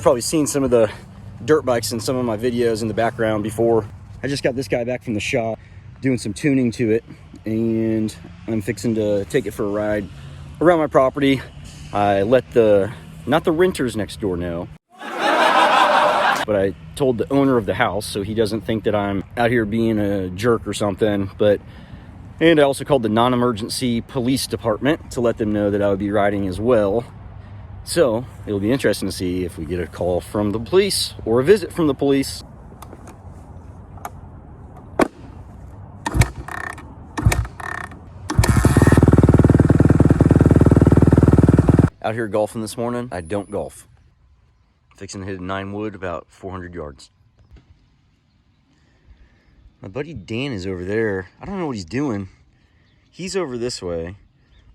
probably seen some of the dirt bikes in some of my videos in the background before. I just got this guy back from the shop doing some tuning to it, and I'm fixing to take it for a ride around my property. I let not the renters next door know, but I told the owner of the house so he doesn't think that I'm out here being a jerk or something. And I also called the non-emergency police department to let them know that I would be riding as well. So it'll be interesting to see if we get a call from the police or a visit from the police. Out here golfing this morning. I don't golf. Fixing to hit a 9 wood about 400 yards. My buddy Dan is over there. I don't know what he's doing. He's over this way,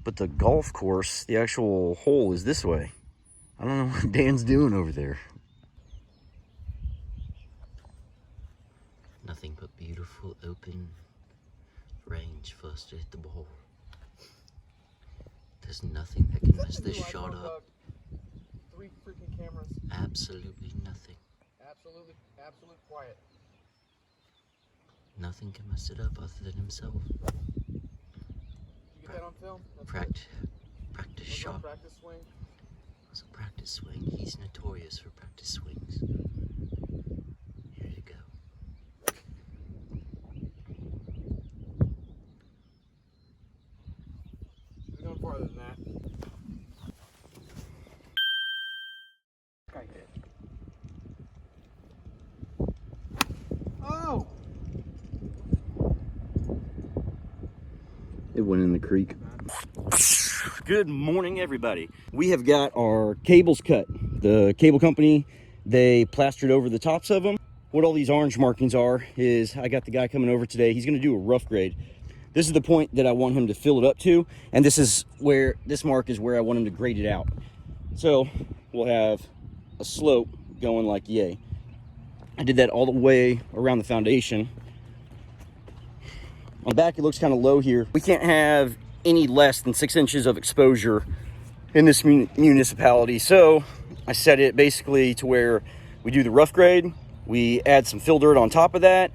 but the golf course, the actual hole, is this way. I don't know what Dan's doing over there. Nothing but beautiful open range for us to hit the ball. There's nothing that can mess this shot up. 3 freaking cameras. Absolutely nothing. Absolute quiet. Nothing can mess it up other than himself. You get that on film? Practice shot. Practice swing. It was a practice swing. He's notorious for practice swings. Here you go. We're going farther than that. Oh! It went in the creek. Good morning, everybody. We have got our cables cut. The cable company, they plastered over the tops of them. What all these orange markings are is I got the guy coming over today. He's going to do a rough grade. This is the point that I want him to fill it up to, and this mark is where I want him to grade it out. So we'll have a slope going like yay. I did that all the way around the foundation. On the back, it looks kind of low here. We can't have any less than 6 inches of exposure in this municipality. So I set it basically to where we do the rough grade, we add some fill dirt on top of that,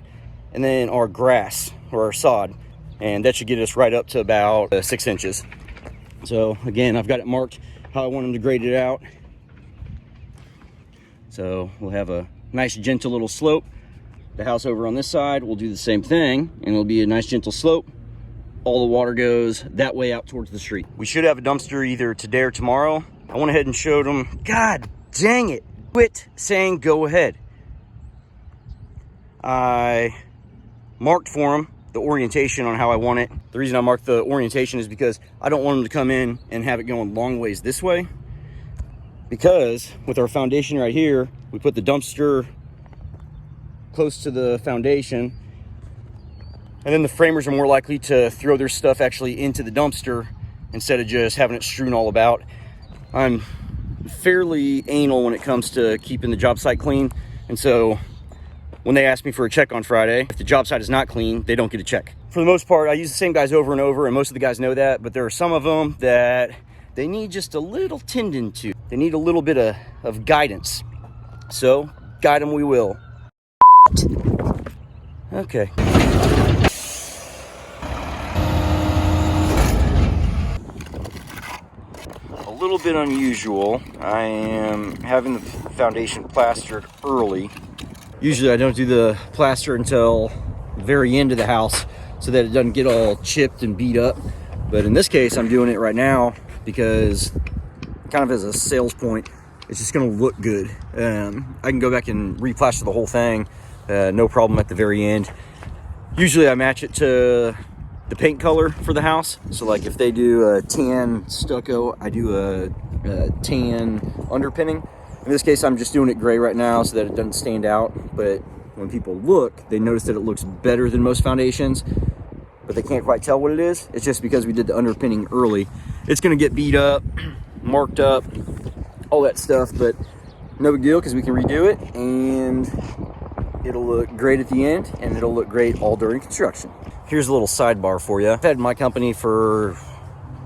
and then our grass or our sod. And that should get us right up to about 6 inches. So again, I've got it marked how I want them to grade it out. So we'll have a nice gentle little slope. The house over on this side will do the same thing, and it'll be a nice gentle slope. All the water goes that way out towards the street. We should have a dumpster either today or tomorrow. I went ahead and showed them. God dang it. Quit saying go ahead. I marked for them the orientation on how I want it. The reason I marked the orientation is because I don't want them to come in and have it going long ways this way. Because with our foundation right here, we put the dumpster close to the foundation, and then the framers are more likely to throw their stuff actually into the dumpster instead of just having it strewn all about. I'm fairly anal when it comes to keeping the job site clean, and so when they ask me for a check on Friday, if the job site is not clean, they don't get a check. For the most part, I use the same guys over and over, and most of the guys know that, but there are some of them that they need just a little tending to. They need a little bit of guidance. So, guide them we will. Okay. A little bit unusual. I am having the foundation plastered early. Usually I don't do the plaster until the very end of the house so that it doesn't get all chipped and beat up. But in this case, I'm doing it right now because kind of as a sales point, it's just going to look good. I can go back and replaster the whole thing. No problem at the very end. Usually I match it to the paint color for the house. So like if they do a tan stucco, I do a tan underpinning. In this case, I'm just doing it gray right now so that it doesn't stand out. But when people look, they notice that it looks better than most foundations, but they can't quite tell what it is. It's just because we did the underpinning early. It's going to get beat up, marked up, all that stuff, but no big deal because we can redo it and it'll look great at the end, and it'll look great all during construction. Here's a little sidebar for you. I've had my company for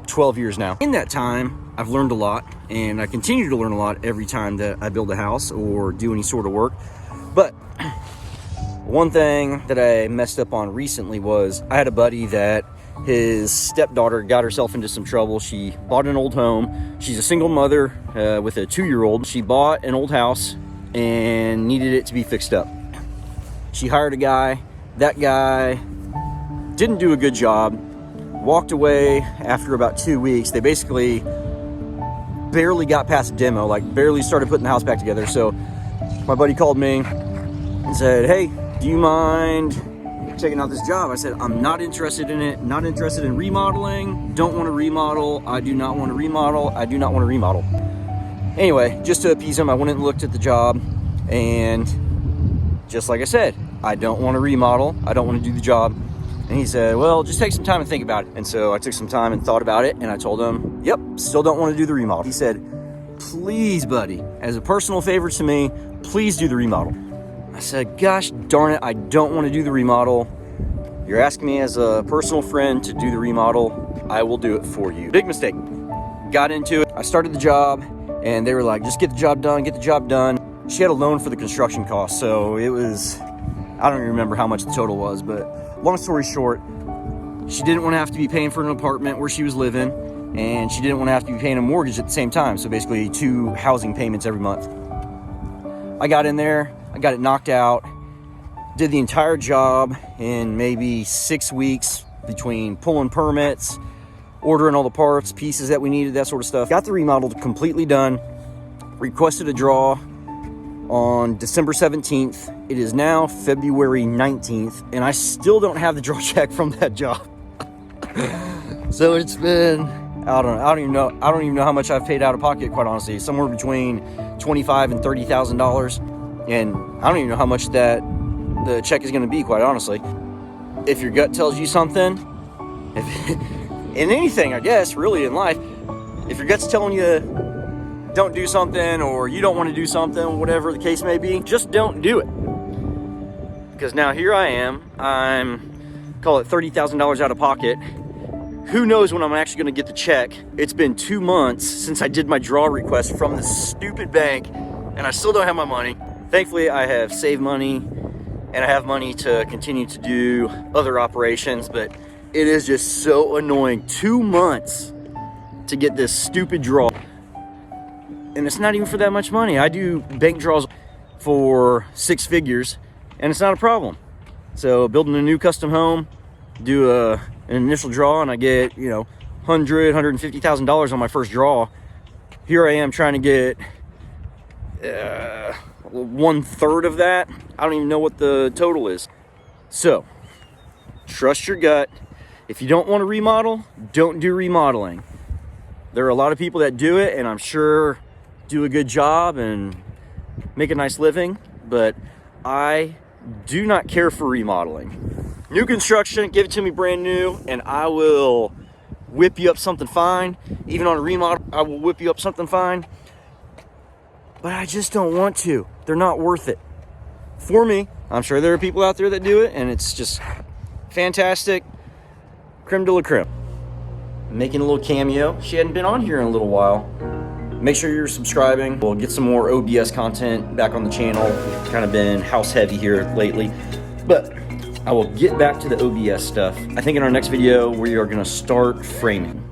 12 years now. In that time, I've learned a lot. and I continue to learn a lot every time that I build a house or do any sort of work. But one thing that I messed up on recently was I had a buddy that his stepdaughter got herself into some trouble. She bought an old home. She's a single mother with a 2-year-old. She bought an old house and needed it to be fixed up. She hired a guy. That guy didn't do a good job, walked away after about 2 weeks. They basically barely got past demo, like barely started putting the house back together. So my buddy called me and said, hey, do you mind checking out this job? I said, I'm not interested in it, not interested in remodeling, don't want to remodel, I do not want to remodel, I do not want to remodel. Anyway, just to appease him, I went and looked at the job, and just like I said, I don't want to remodel, I don't want to do the job. And he said, well, just take some time and think about it. And so I took some time and thought about it, and I told him, yep, still don't want to do the remodel. He said, please, buddy, as a personal favor to me, please do the remodel. I said, gosh darn it, I don't want to do the remodel. You're asking me as a personal friend to do the remodel. I will do it for you. Big mistake. Got into it. I started the job, and they were like, just get the job done, get the job done. She had a loan for the construction costs, so it was, I don't even remember how much the total was, but long story short, she didn't want to have to be paying for an apartment where she was living, and she didn't want to have to be paying a mortgage at the same time, so basically 2 housing payments every month. I got in there, I got it knocked out, did the entire job in maybe 6 weeks between pulling permits, ordering all the parts, pieces that we needed, that sort of stuff. Got the remodel completely done, requested a draw on December 17th. It is now February 19th, and I still don't have the draw check from that job. So it's been, I don't even know how much I've paid out of pocket, quite honestly. Somewhere between $25,000 and $30,000, and I don't even know how much that the check is going to be, quite honestly. If your gut tells you something, in anything, I guess, really in life, if your gut's telling you don't do something, or you don't want to do something, whatever the case may be, just don't do it. Because now here I am, I'm, call it $30,000 out of pocket. Who knows when I'm actually going to get the check? It's been 2 months since I did my draw request from this stupid bank, and I still don't have my money. Thankfully, I have saved money, and I have money to continue to do other operations, but it is just so annoying. 2 months to get this stupid draw. And it's not even for that much money. I do bank draws for 6 figures, and it's not a problem. So building a new custom home, do an initial draw, and I get, you know, $150,000 on my first draw. Here I am trying to get 1/3 of that. I don't even know what the total is. So trust your gut. If you don't want to remodel, don't do remodeling. There are a lot of people that do it, and I'm sure do a good job and make a nice living, but I do not care for remodeling. New construction, give it to me brand new, and I will whip you up something fine. Even on a remodel, I will whip you up something fine, but I just don't want to. They're not worth it for me. I'm sure there are people out there that do it, and it's just fantastic. Creme de la creme. Making a little cameo. She hadn't been on here in a little while. Make sure you're subscribing. We'll get some more OBS content back on the channel. Kind of been house heavy here lately, but I will get back to the OBS stuff. I think in our next video, we are gonna start framing.